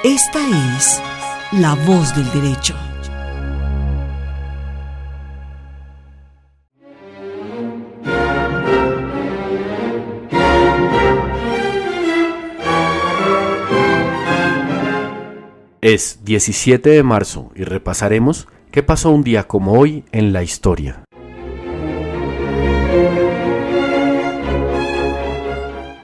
Esta es La Voz del Derecho. Es 17 de marzo y repasaremos qué pasó un día como hoy en la historia.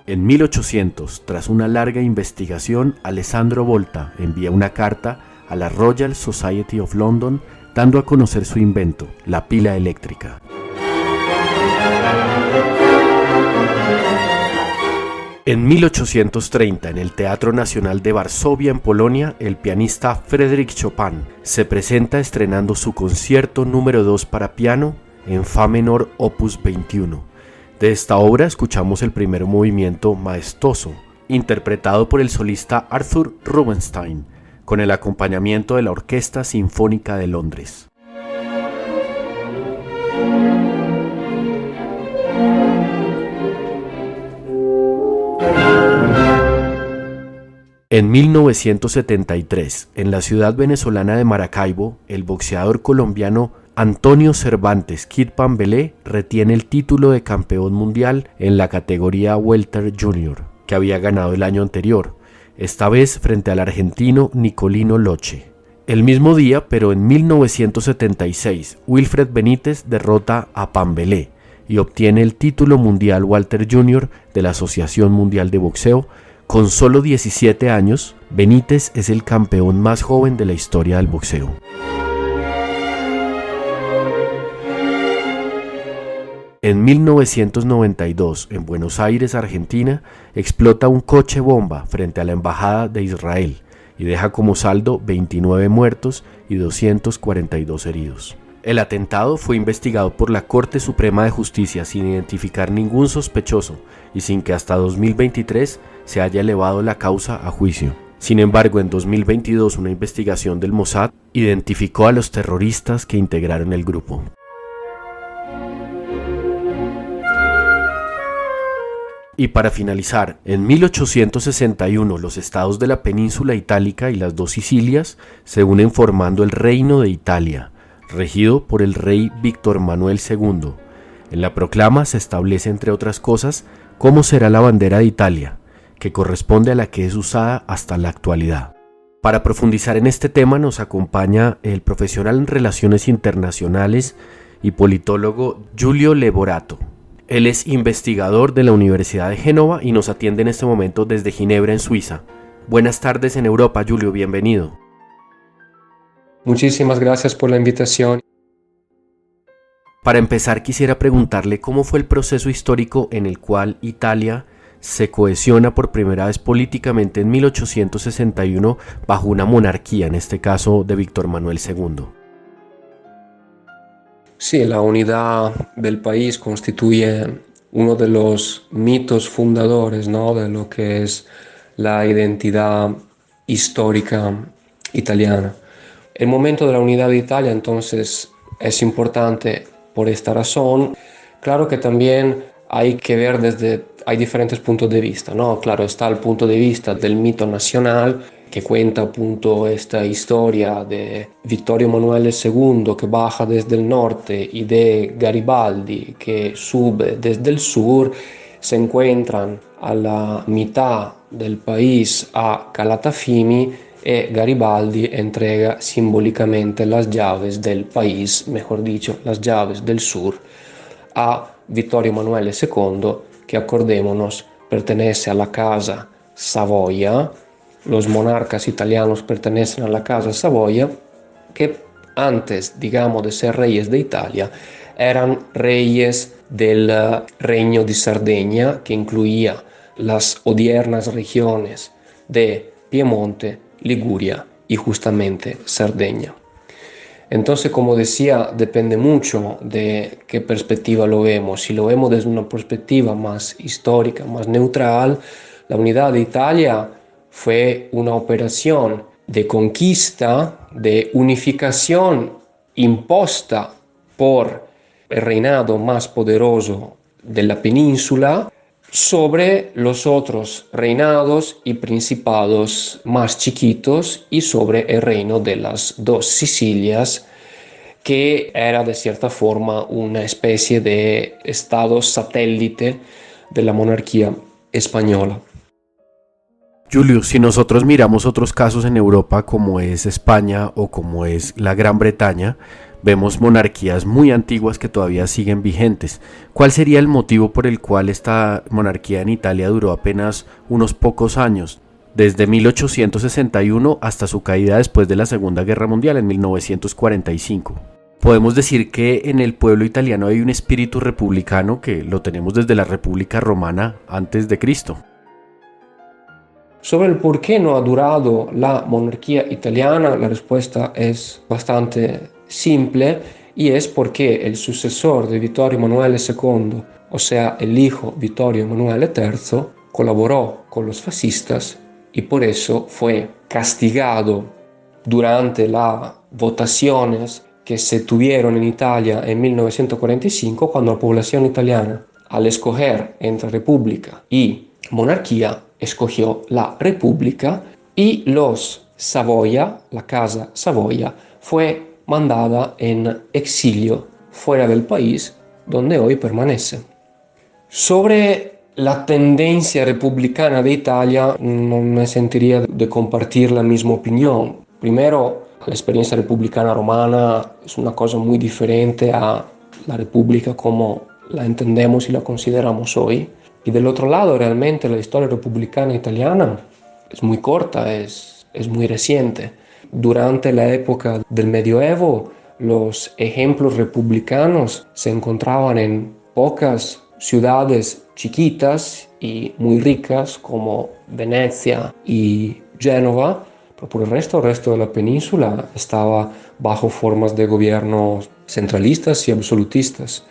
En 1800, tras una larga investigación, Alessandro Volta envía una carta a la Royal Society of London dando a conocer su invento, la pila eléctrica. En 1830, en el Teatro Nacional de Varsovia, en Polonia, el pianista Frédéric Chopin se presenta estrenando su concierto número 2 para piano en Fa menor opus 21. De esta obra escuchamos el primer movimiento maestoso, interpretado por el solista Arthur Rubinstein, con el acompañamiento de la Orquesta Sinfónica de Londres. En 1973, en la ciudad venezolana de Maracaibo, el boxeador colombiano Antonio Cervantes Kid Pambelé retiene el título de campeón mundial en la categoría Welter Junior, que había ganado el año anterior, esta vez frente al argentino Nicolino Loche. El mismo día, pero en 1976, Wilfred Benítez derrota a Pambelé y obtiene el título mundial Welter Junior de la Asociación Mundial de Boxeo. Con solo 17 años, Benítez es el campeón más joven de la historia del boxeo. En 1992, en Buenos Aires, Argentina, explota un coche bomba frente a la Embajada de Israel y deja como saldo 29 muertos y 242 heridos. El atentado fue investigado por la Corte Suprema de Justicia sin identificar ningún sospechoso y sin que hasta 2023 se haya elevado la causa a juicio. Sin embargo, en 2022 una investigación del Mossad identificó a los terroristas que integraron el grupo. Y para finalizar, en 1861 los estados de la península itálica y las dos Sicilias se unen formando el Reino de Italia, regido por el rey Víctor Manuel II. En la proclama se establece, entre otras cosas, cómo será la bandera de Italia, que corresponde a la que es usada hasta la actualidad. Para profundizar en este tema nos acompaña el profesional en Relaciones Internacionales y politólogo Giulio Lavorato. Él es investigador de la Universidad de Génova y nos atiende en este momento desde Ginebra, en Suiza. Buenas tardes en Europa, Giulio, bienvenido. Muchísimas gracias por la invitación. Para empezar, quisiera preguntarle cómo fue el proceso histórico en el cual Italia se cohesiona por primera vez políticamente en 1861 bajo una monarquía, en este caso de Víctor Manuel II. Sí, la unidad del país constituye uno de los mitos fundadores, ¿no?, de lo que es la identidad histórica italiana. El momento de la unidad de Italia, entonces, es importante por esta razón. Claro que también hay que ver hay diferentes puntos de vista, ¿no? Claro, está el punto de vista del mito nacional, que cuenta appunto esta historia de Vittorio Emanuele II que baja desde el norte y de Garibaldi que sube desde el sur. Se encuentran a la mitad del país a Calatafimi y Garibaldi entrega simbólicamente las llaves del país, mejor dicho, las llaves del sur, a Vittorio Emanuele II, que acordémonos pertenece a la casa Savoia. Los monarcas italianos pertenecen a la casa Savoia, que antes, digamos, de ser reyes de Italia, eran reyes del Reino de Sardegna, que incluía las odiernas regiones de Piemonte, Liguria y justamente Cerdeña. Entonces, como decía, depende mucho de qué perspectiva lo vemos. Si lo vemos desde una perspectiva más histórica, más neutral, la unidad de Italia fue una operación de conquista, de unificación imposta por el reinado más poderoso de la península sobre los otros reinados y principados más chiquitos y sobre el reino de las dos Sicilias, que era de cierta forma una especie de estado satélite de la monarquía española. Julio, si nosotros miramos otros casos en Europa como es España o como es la Gran Bretaña, vemos monarquías muy antiguas que todavía siguen vigentes. ¿Cuál sería el motivo por el cual esta monarquía en Italia duró apenas unos pocos años? Desde 1861 hasta su caída después de la Segunda Guerra Mundial en 1945. Podemos decir que en el pueblo italiano hay un espíritu republicano que lo tenemos desde la República Romana antes de Cristo. Sobre el por qué no ha durado la monarquía italiana, la respuesta es bastante simple y es porque el sucesor de Vittorio Emanuele II, o sea, el hijo Vittorio Emanuele III, colaboró con los fascistas y por eso fue castigado durante las votaciones que se tuvieron en Italia en 1945, cuando la población italiana, al escoger entre república y monarquía, escogió la república y los Savoia, la casa Savoia, fue mandada en exilio fuera del país, donde hoy permanece. Sobre la tendencia republicana de Italia, no me sentiría de compartir la misma opinión. Primero, la experiencia republicana romana es una cosa muy diferente a la república como la entendemos y la consideramos hoy. Y del otro lado, realmente la historia republicana italiana es muy corta, es muy reciente. Durante la época del Medioevo, los ejemplos republicanos se encontraban en pocas ciudades chiquitas y muy ricas como Venecia y Génova, pero por el resto de la península estaba bajo formas de gobierno centralistas y absolutistas.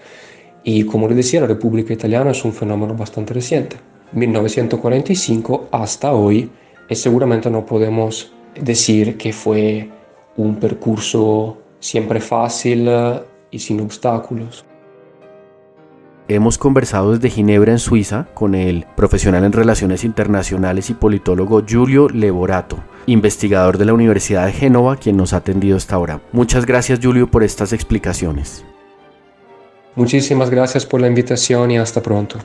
Y como les decía, la República Italiana es un fenómeno bastante reciente, 1945 hasta hoy, y seguramente no podemos decir que fue un percurso siempre fácil y sin obstáculos. Hemos conversado desde Ginebra, en Suiza, con el profesional en Relaciones Internacionales y politólogo Giulio Lavorato, investigador de la Universidad de Génova, quien nos ha atendido hasta ahora. Muchas gracias, Giulio, por estas explicaciones. Muchísimas gracias por la invitación y hasta pronto.